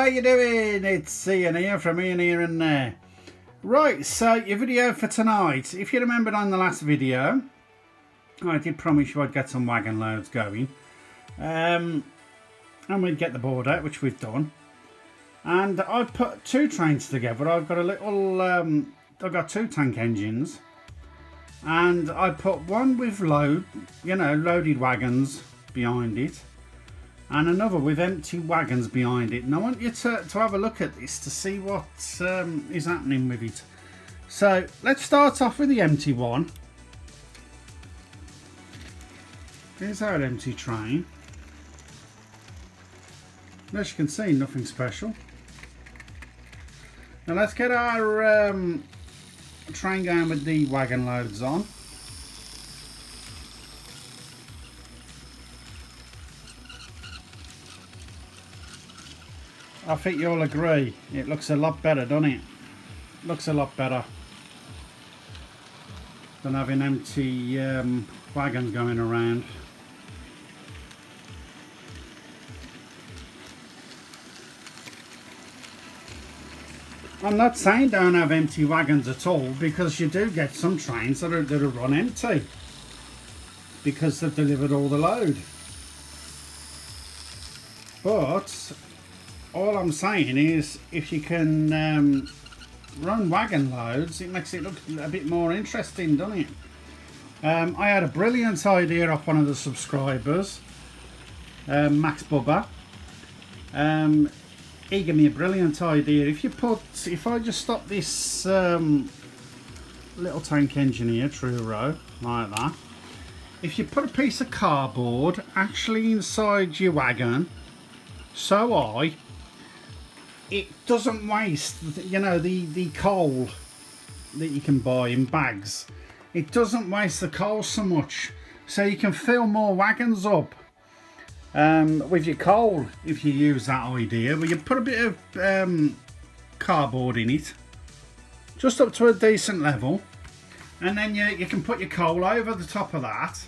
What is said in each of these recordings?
how you doing? It's Ian here from Ian Here and There. Right, so your video for tonight. If you remembered on the last video, I did promise you I'd get some wagon loads going. And we'd get the board out, which we've done. And I put two trains together. I've got a little, I've got two tank engines. And I put one with loaded wagons behind it. And another with empty wagons behind it. And I want you to have a look at this to see what is happening with it. So let's start off with the empty one. Here's our empty train. As you can see, nothing special. Now let's get our train going with the wagon loads on. I think you'll agree, it looks a lot better, doesn't it? Looks a lot better than having empty wagons going around. I'm not saying don't have empty wagons at all, because you do get some trains that are run empty because they've delivered all the load. But all I'm saying is, if you can run wagon loads, it makes it look a bit more interesting, doesn't it? I had a brilliant idea off one of the subscribers, Max Bubba. He gave me a brilliant idea. If I just stop this little tank engine here, true row, like that. If you put a piece of cardboard actually inside your wagon, so high, it doesn't waste, the coal that you can buy in bags. It doesn't waste the coal so much, so you can fill more wagons up with your coal if you use that idea. But you put a bit of cardboard in it, just up to a decent level, and then you can put your coal over the top of that.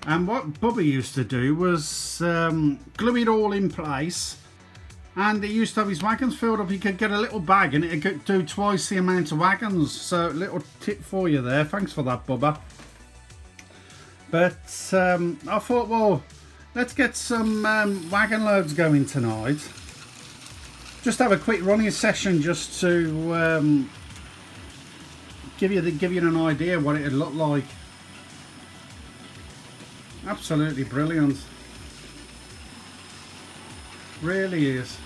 And what Bubba used to do was glue it all in place. And he used to have his wagons filled up. He could get a little bag and it could do twice the amount of wagons. So, little tip for you there. Thanks for that, Bubba. But I thought, well, let's get some wagon loads going tonight. Just have a quick running session just to give you an idea what it'd look like. Absolutely brilliant. Really is.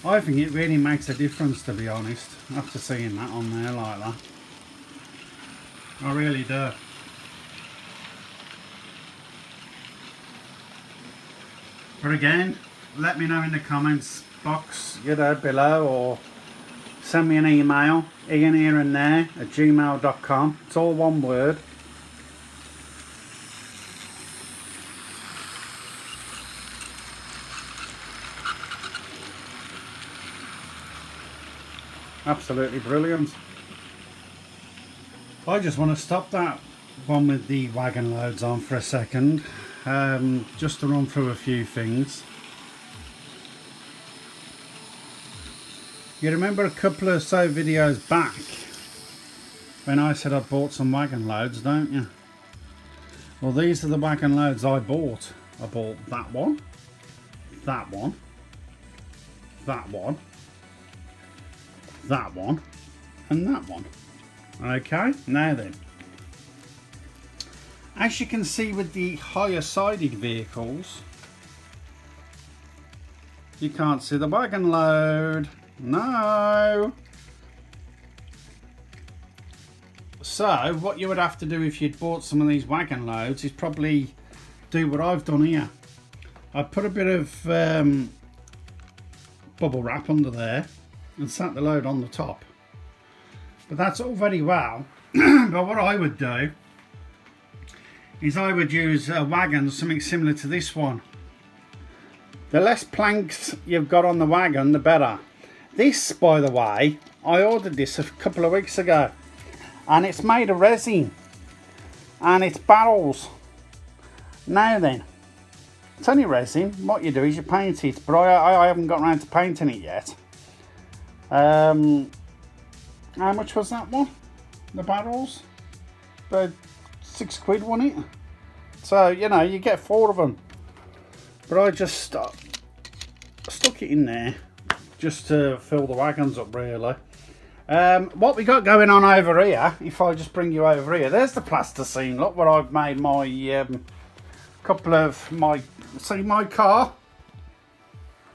I think it really makes a difference, to be honest, after seeing that on there like that. I really do. But again, let me know in the comments box, below, or send me an email, ianhereandthere@gmail.com. It's all one word. Absolutely brilliant. I just want to stop that one with the wagon loads on for a second, just to run through a few things. You remember a couple of videos back when I said I bought some wagon loads, don't you? Well, these are the wagon loads I bought. I bought that one, that one, that one, that one, and that one. Okay, now then, as you can see with the higher sided vehicles, you can't see the wagon load. No. So what you would have to do if you'd bought some of these wagon loads is probably do what I've done here. I put a bit of bubble wrap under there and sat the load on the top. But that's all very well. But what I would do is I would use a wagon, something similar to this one. The less planks you've got on the wagon, the better. This, by the way, I ordered this a couple of weeks ago, and it's made of resin. and it's barrels. Now then, it's only resin. What you do is you paint it, but I haven't got around to painting it yet. How much was that one? The barrels? About £6, wasn't it? So, you know, you get 4 of them. But I just stuck it in there just to fill the wagons up, really. What we got going on over here, if I just bring you over here, there's the plasticine. Look where I've made my couple of my car.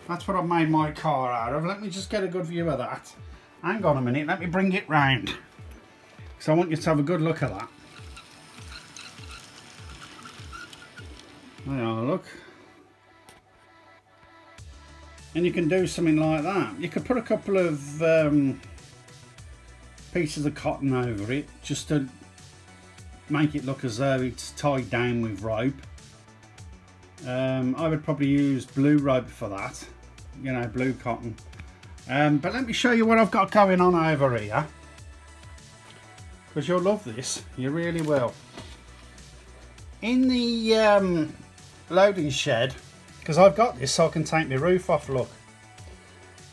That's what I've made my car out of. Let me just get a good view of that. Hang on a minute, let me bring it round, because I want you to have a good look at that. There you are, look. And you can do something like that. You could put a couple of pieces of cotton over it, just to make it look as though it's tied down with rope. I would probably use blue rope for that, you know, blue cotton. But let me show you what I've got going on over here, because you'll love this, you really will. In the loading shed, because I've got this so I can take my roof off, look.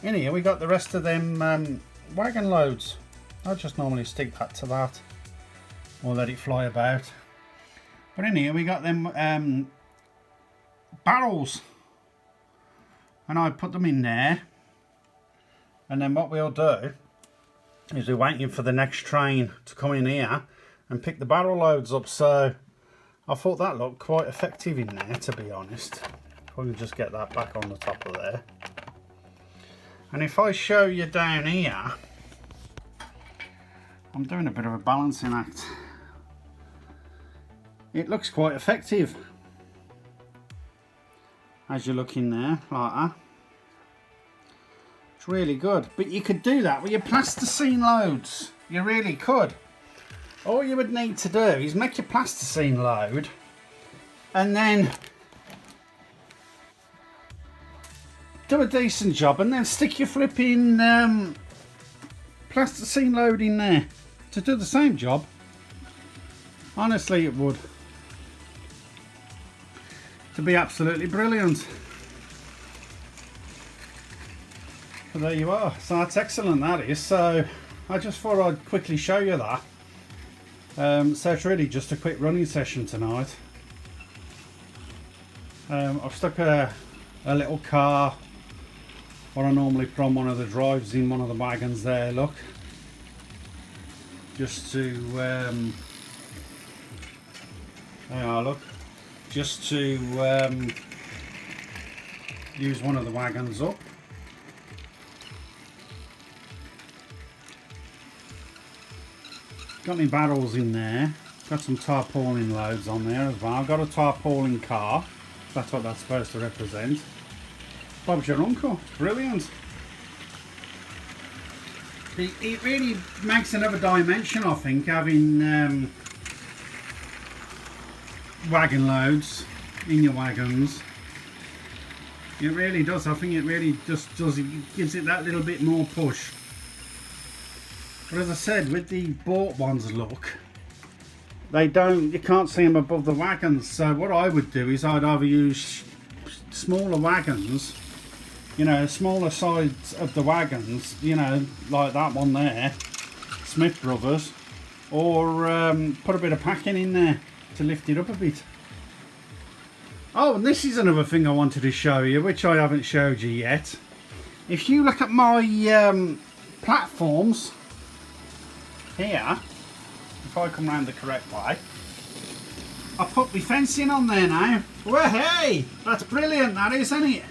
In here we got the rest of them wagon loads. I just normally stick that to that, or let it fly about. But in here we got them barrels, and I put them in there. And then what we'll do is we're waiting for the next train to come in here and pick the barrel loads up. So I thought that looked quite effective in there, to be honest. If we can just get that back on the top of there. And if I show you down here, I'm doing a bit of a balancing act. It looks quite effective as you look in there, like that. Really good, but you could do that with your plasticine loads. You really could. All you would need to do is make your plasticine load, and then do a decent job, and then stick your flipping plasticine load in there to do the same job. Honestly, it would. To be absolutely brilliant. So there you are. So that's excellent, that is. So I just thought I'd quickly show you that. So it's really just a quick running session tonight. I've stuck a little car, what I normally put on one of the drives, in one of the wagons there, look. Just to, there you are, look. Just to use one of the wagons up. Got my barrels in there, got some tarpaulin loads on there as well. I've got a tarpaulin car, that's what that's supposed to represent. Bob's your uncle, brilliant. It really makes another dimension, I think, having wagon loads in your wagons. It really does, I think it really just does, it gives it that little bit more push. But as I said, with the bought ones, look, you can't see them above the wagons. So what I would do is I'd either use smaller wagons, you know, smaller sides of the wagons, you know, like that one there, Smith Brothers, or put a bit of packing in there to lift it up a bit. Oh, and this is another thing I wanted to show you, which I haven't showed you yet. If you look at my platforms, here, if I come round the correct way, I put my fencing on there now. Well, hey, that's brilliant, that is, isn't it?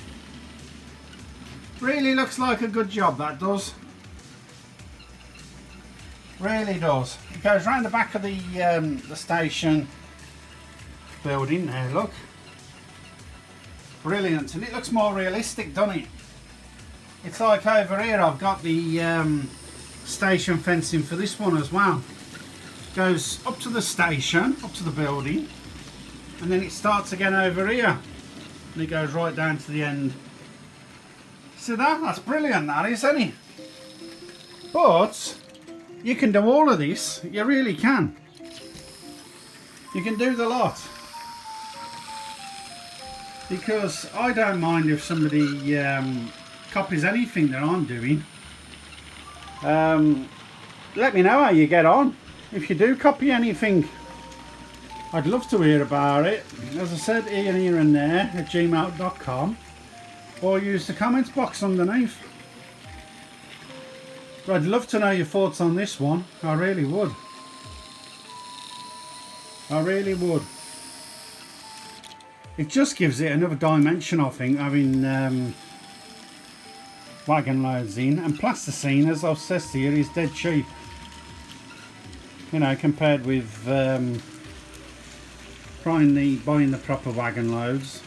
Really looks like a good job, that does. Really does. It goes round the back of the station building there, look. Brilliant, and it looks more realistic, doesn't it? It's like over here, I've got the station fencing for this one as well. Goes up to the station, up to the building, and then it starts again over here, and it goes right down to the end. See that? That's brilliant, that is, isn't it? But you can do all of this, you really can. You can do the lot. Because I don't mind if somebody copies anything that I'm doing. Let me know how you get on. If you do copy anything, I'd love to hear about it. As I said, here and there at gmail.com, or use the comments box underneath. But I'd love to know your thoughts on this one. I really would. I really would. It just gives it another dimension, I think, having wagon loads in. And plasticine, as I've said here, is dead cheap. You know, compared with buying the proper wagon loads.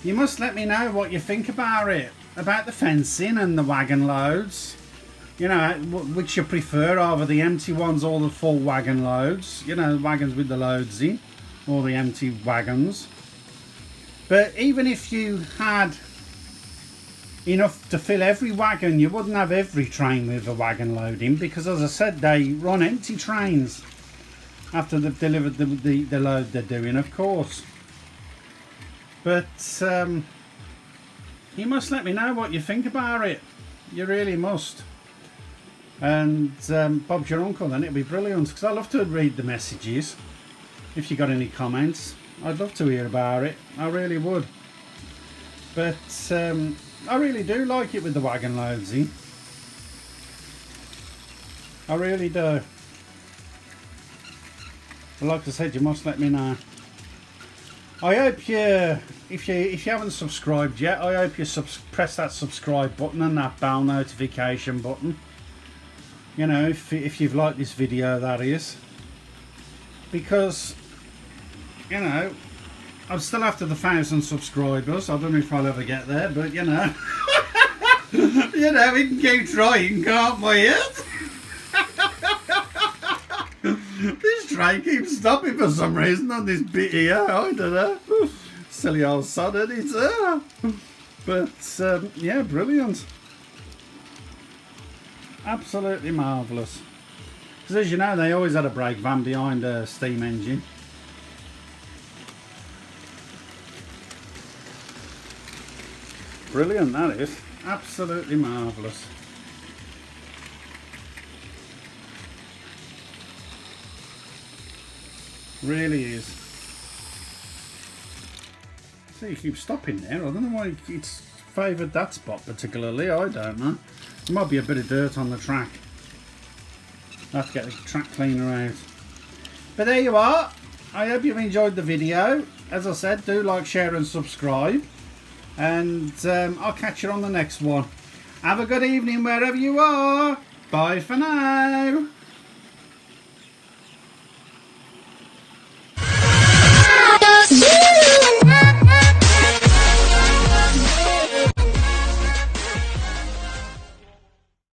You must let me know what you think about it. About the fencing and the wagon loads. You know, which you prefer, either the empty ones or the full wagon loads. You know, wagons with the loads in, or the empty wagons. But even if you had enough to fill every wagon, you wouldn't have every train with a wagon load in, because as I said, they run empty trains after they've delivered the load they're doing, of course. But you must let me know what you think about it. You really must. And Bob's your uncle, then it'll be brilliant, because I love to read the messages. If you got any comments, I'd love to hear about it. I really would. But I really do like it with the wagon loads in. I really do. But like I said, you must let me know. I hope you, if you haven't subscribed yet, I hope you press that subscribe button and that bell notification button. You know, if you've liked this video, that is. Because, you know, I'm still after the 1,000 subscribers. I don't know if I'll ever get there, but you know. You know, we can keep trying, can't we? This train keeps stopping for some reason on this bit here. I don't know. Silly old sod, isn't it? But, yeah, brilliant. Absolutely marvellous. Because as you know, they always had a brake van behind a steam engine. Brilliant, that is. Absolutely marvellous. Really is. So you keep stopping there. I don't know why it's favoured that spot particularly. I don't know. There might be a bit of dirt on the track. I'll have to get the track cleaner out. But there you are. I hope you've enjoyed the video. As I said, do like, share and subscribe. And I'll catch you on the next one. Have a good evening wherever you are. Bye for now.